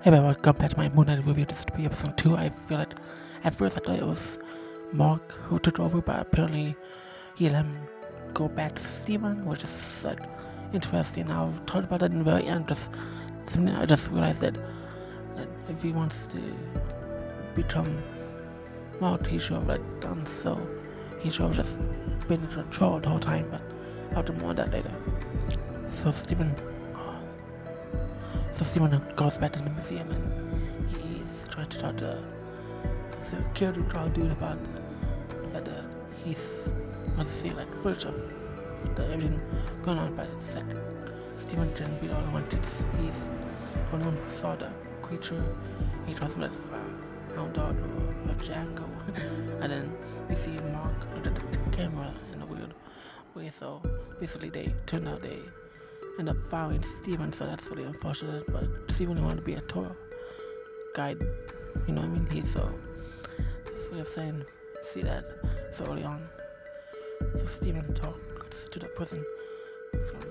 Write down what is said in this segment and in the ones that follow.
Hey, welcome back to my Moon Knight review. This will be episode 2. I feel like at first I thought it was Mark who took over, but apparently he let him go back to Steven, which is interesting. I'll talk about that in the very end. I just realized that if he wants to become Mark, he should have done so. He should have just been in control the whole time, but I'll do more on that later. So Steven goes back to the museum and he's trying to talk to the security guard dude about that he's wants to see footage of everything going on, but it's Steven didn't be the only one. He's the only one who saw the creature. He told him that hound dog or a jackal, and then we see Mark look at the camera in a weird way. So basically, they end up following Steven, so that's really unfortunate. But Steven wanted to be a tour guide, you know what I mean? That's what I'm saying. See that so early on. So Steven talks to the person from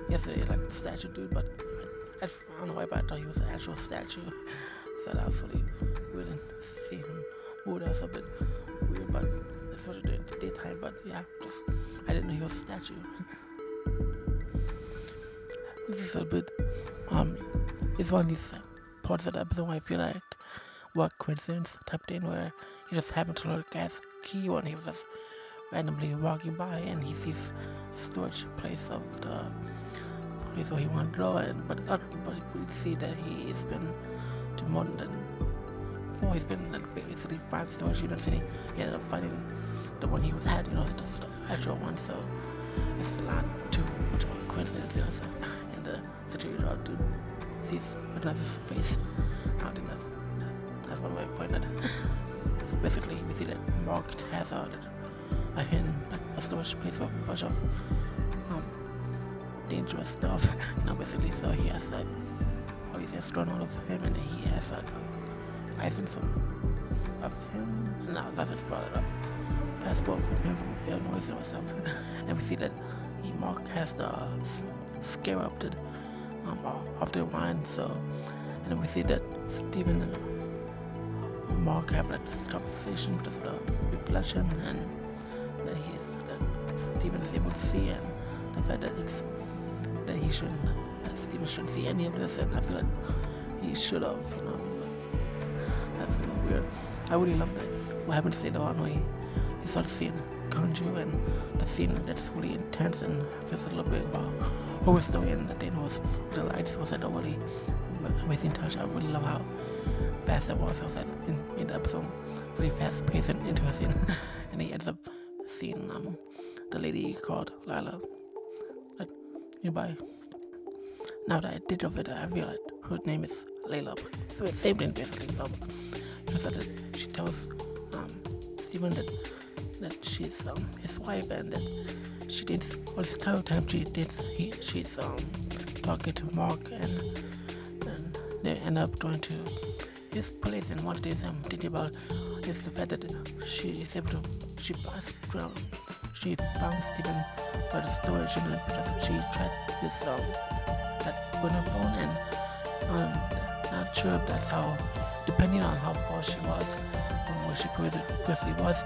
yesterday, the statue dude, but I don't know why, but I thought he was an actual statue. So that was really weird, and seeing him move, that was a bit weird, but that's what they did in the daytime. But yeah, I didn't know he was a statue. This is a bit, it's one of these parts of the episode where I feel like what coincidence type thing, where he just happened to look at his key when he was just randomly walking by and he sees a storage place of the place where he wanted to go, but if we see that he's been to more than 4, he's been basically 5 storage units, and he ended up finding the one he was at, just the actual one, so it's not too much of a coincidence, so. The security guard dude sees his face. I think that's one way of putting it. So basically, we see that Mark has a storage place with a bunch of dangerous stuff, basically. So he has he has thrown out of him, and he has license of him. No, nothing's brought it up. Passport from him from Illinois and stuff. And we see that Mark has the scare up of the wine, so, and then we see that Steven and Mark have this conversation because of the reflection, and that Steven is able to see, and the fact that Steven shouldn't see any of this, and I feel like he should have, that's a little weird. I really love that what happens later on when he starts seeing Kanju, and the scene that's really intense and feels a little bit of a horror story, and the lights was a really amazing touch. I really love how fast it was. It was in the episode really fast paced and interesting. And he ends up seeing the lady called Layla nearby. Now that I did of it, I realized her name is Layla, so it's the same thing basically. So that she tells Steven that she's his wife, and that she dates, all this time she's talking to Mark, and they end up going to his place, and one of the things I'm thinking about is the fact that she found Steven by the storage unit because she tracked his that burner phone, and I'm not sure if that's how, depending on how far she was from where she previously was,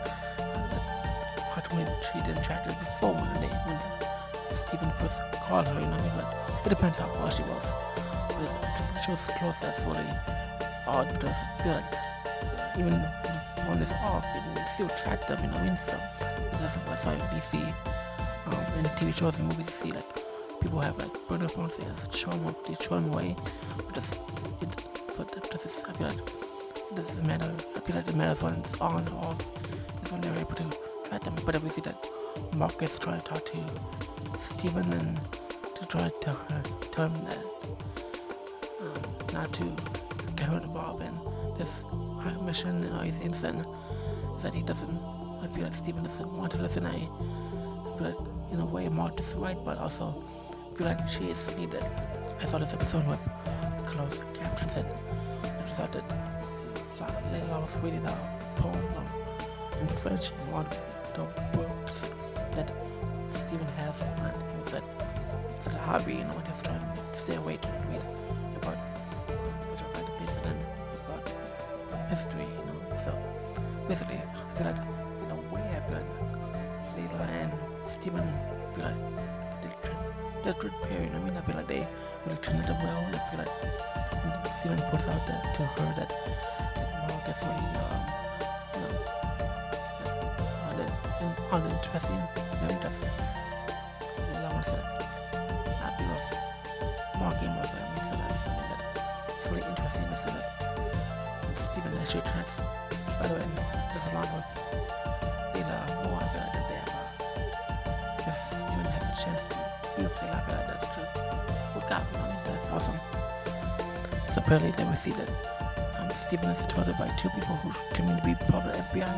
when she didn't track it before when Steven first called her, but it depends how far she was. If she was close, that's really odd, because I feel like even if the phone is off, it still track them, so that's why we see in TV shows and movies, see people have burner phones, they show them away, I feel like it doesn't matter. I feel like it matters when it's on or off, it's when they're able to track them. But we see that Mark is trying to talk to Steven and to try to tell him that not to get her involved in this high mission or his incident, is that he doesn't. I feel like Steven doesn't want to listen. I feel like in a way Mark is right, but also I feel like she is needed. I saw this episode with closed captions, and I just thought that Layla was reading a poem in French, and one of the books that Steven has, and he was it's a hobby, and he's trying to stay awake and read about which I find amazing. history, So basically, I feel like in a way, I feel like Layla and Steven feel like they're good pairing. I feel like they really turned it well. I feel like Steven puts out to her that Mark is really, interesting, very interesting. Layla was happy with Mark was so that's something that it's really interesting to see that Steven actually turns. By the way, there's a lot of Layla more. I feel like that they have if Steven has a chance to use Layla, I feel like that's true. Look out, that's awesome. So apparently they will see that Steven is supported by two people who claim to be part of the FBI.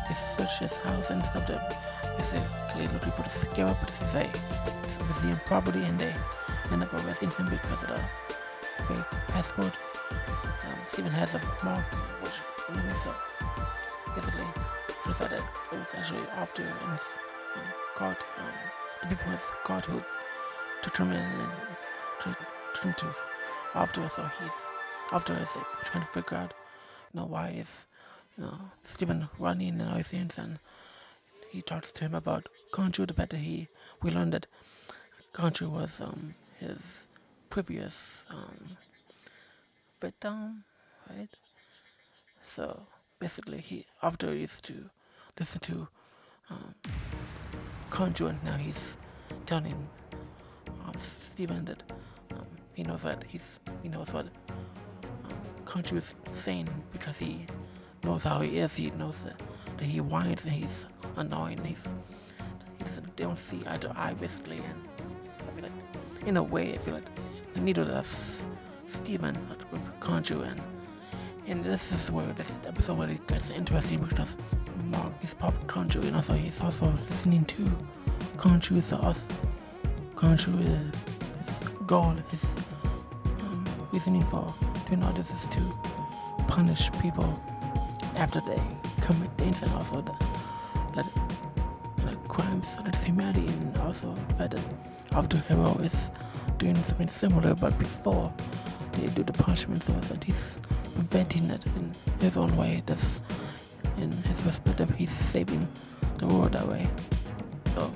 They search his house and stuff that basically looking for the scare up, but this is a museum property, and they end up arresting him because of the fake passport. Steven has a mark, which so basically we thought that it was actually after and caught the people was caught who took him in and to after, so afterwards trying to figure out why is Steven running and all these things, and he talks to him about Conchu, the fact that we learned that Conchu was his previous victim, right? So basically after he used to listen to Conchu, and now he's telling Steven that he knows what Conchu is saying, because he knows how he is. He knows that he whines and he's annoying. They don't see eye to eye, basically. And I feel like, in a way, neither does Steven with Conchu. And this is where this episode really gets interesting, because Mark is part of Conchu, so he's also listening to Conchu. So Conchu, his goal, his reasoning for doing all this is to punish people after they commit things, and also the crimes against humanity, and also the fact that after Hero is doing something similar, but before they do the punishment, so it's that he's preventing it in his own way. That's in his perspective, he's saving the world that way. So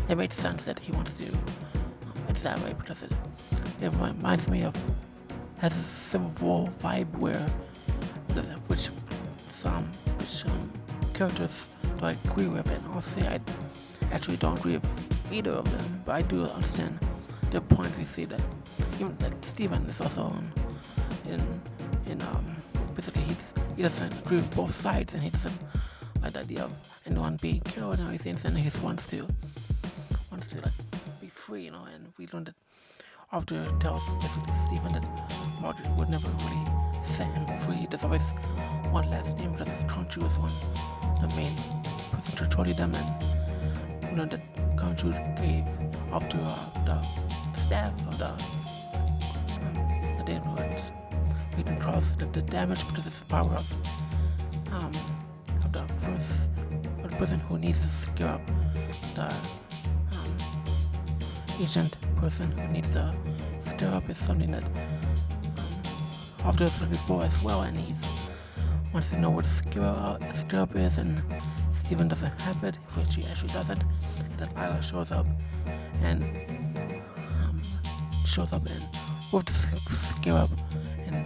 it makes sense that he wants to it's that way, because it reminds me of has a Civil War vibe which characters do I agree with, and honestly I actually don't agree with either of them, but I do understand the points we see that even that Steven is also basically he doesn't agree with both sides, and he doesn't like the idea of anyone being killed and everything, and he just wants to be free, and we learned that after it tells basically Steven that Margaret would never really set him free. There's always one last name, but Conchu is the main person controlling them, and we learned that Conchu gave after the staff of the neighborhood we can cross the damage, because it's the power of the first person who needs to scare up the agent person who needs to stir up is something that after it's looking for as well, and he wants to know what stir up is, and Steven doesn't have it, which he actually doesn't. And then Layla shows up and with the scare up, and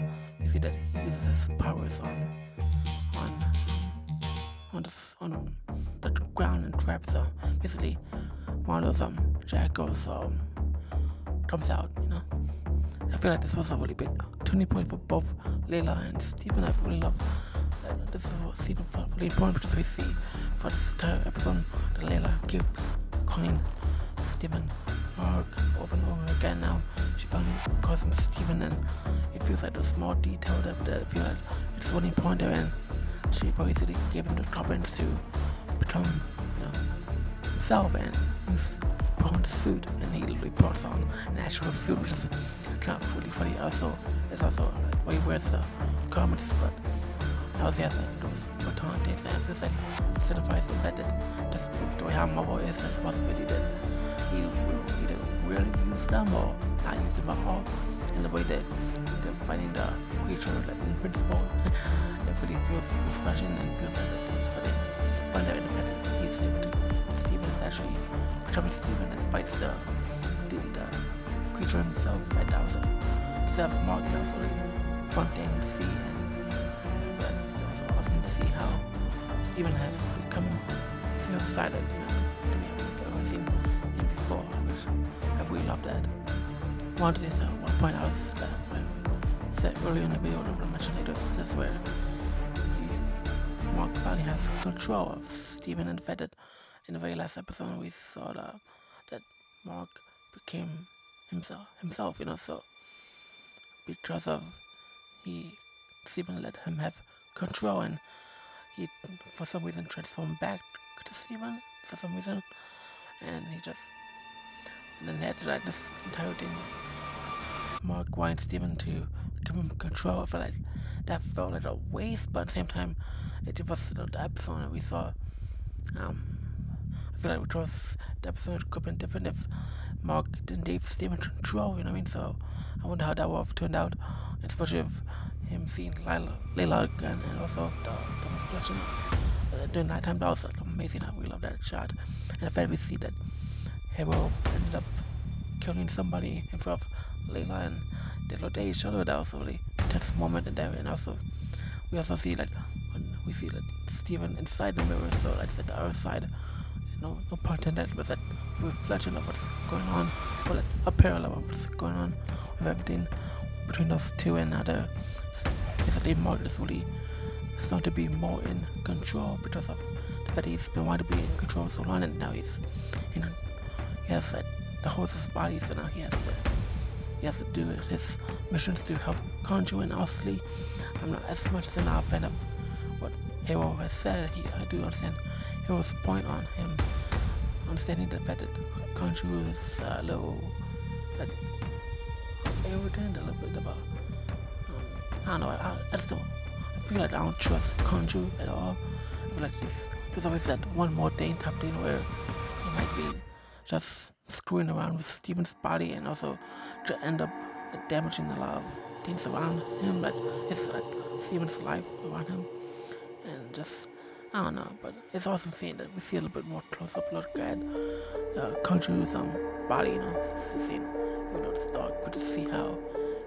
you see that he uses his powers on the ground and traps basically one of those jackals comes out, I feel like this was a really big turning point for both Layla and Steven. I really love that. This is a scene really important, because we see for this entire episode that Layla keeps calling Steven Mark over and over again. Now she finally calls him Steven, and it feels like a small detail that I feel like it's really important there, and she basically gave him the confidence to become himself, and he's put on the suit, and he literally puts on an actual suit, which is kind of really funny. Also, it's also what he wears in the comics, but also he has those baton things, and it's like signifies the fact that just the way how Marvel is, there's a possibility that he will either really use them or not use them at all, in the way that the finding the creature like invincible. It really feels refreshing and feels like it's funny. Find out independent. He's able to Steven is actually becomes Steven and fights the creature himself right now. So self Mark also fronting see and also often see how Steven has become feels silent, we have never seen him before, which I really love that. One thing I want to point out is that I said earlier in the video, that I mentioned later, is where Mark finally has control of Steven and Fetid. In the very last episode, we saw that Mark became himself, so because of Steven let him have control, and he for some reason transformed back to Steven for some reason, and then had like this entire thing of Mark wanting Steven to give him control. I feel like that felt like a waste, but at the same time, it was the episode that we saw. I feel like the episode could have been different if Mark didn't give Steven control, you know what I mean? So I wonder how that would have turned out, especially if him seeing Layla again, and also the reflection during nighttime. That was amazing. I really love that shot. And the fact we see that Hero ended up killing somebody in front of Layla, and they looked at each other. That was a really intense moment in there. And also, we also see when we see Steven inside the mirror, so like the other side. No pun intended, but that reflection of what's going on, or like a parallel of what's going on with everything between those two, and other. Basically, Mark is really starting to be more in control because of the fact he's been wanting to be in control so long, and now he has the whole of his body, so now he has to do his missions to help conjure. And honestly, I'm not as much as a fan of what Hero has said. I do understand Hero's point on him understanding the fact that Conjure is a little arrogant, a little bit of I don't know, I just don't, I feel like I don't trust Conjure at all. I feel like there's always that one more thing type thing where he might be just screwing around with Steven's body, and also to end up damaging a lot of things around him, it's like Steven's life around him, and just I don't know, but it's awesome seeing that we see a little bit more close-up look at Conjure's body, seeing it's dark, good to see how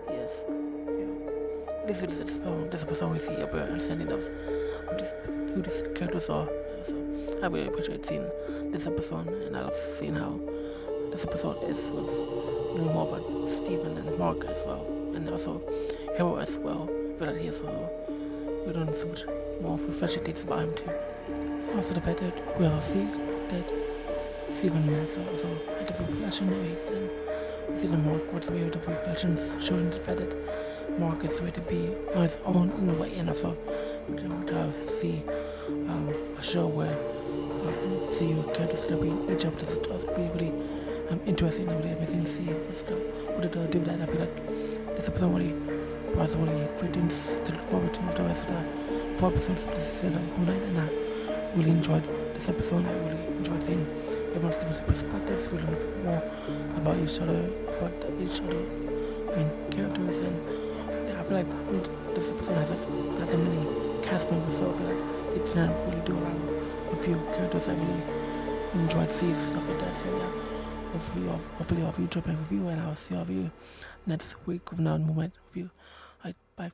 he is, at least with this episode we see a better understanding of who these characters are. So I really appreciate seeing this episode, and I love seeing how this episode is with knowing more about Steven and Mark as well, and also Hero as well. I feel like he is we're doing so much more refreshing things about him too. Also the fact that we also see that Steven has also had a reflection of his, and we see the Mark with the reflections showing the fact that Mark is ready to be on his own in a way, and also we see a show where see your characters that are being each other. It's really interesting and really amazing to see what they do with that. I feel like this episode really was really great things to look forward to the rest of the 4 episodes of this season of Moon Knight, and I really enjoyed this episode. I really enjoyed seeing everyone's different perspectives, really learn more about each other, main characters, and I feel like this episode has not that many cast members, so I feel like they didn't really do a lot of a few characters. I really enjoyed seeing stuff like that. So yeah, hopefully all of you enjoyed my review, and I'll see all of you next week with another Moon Knight review. Alright, bye.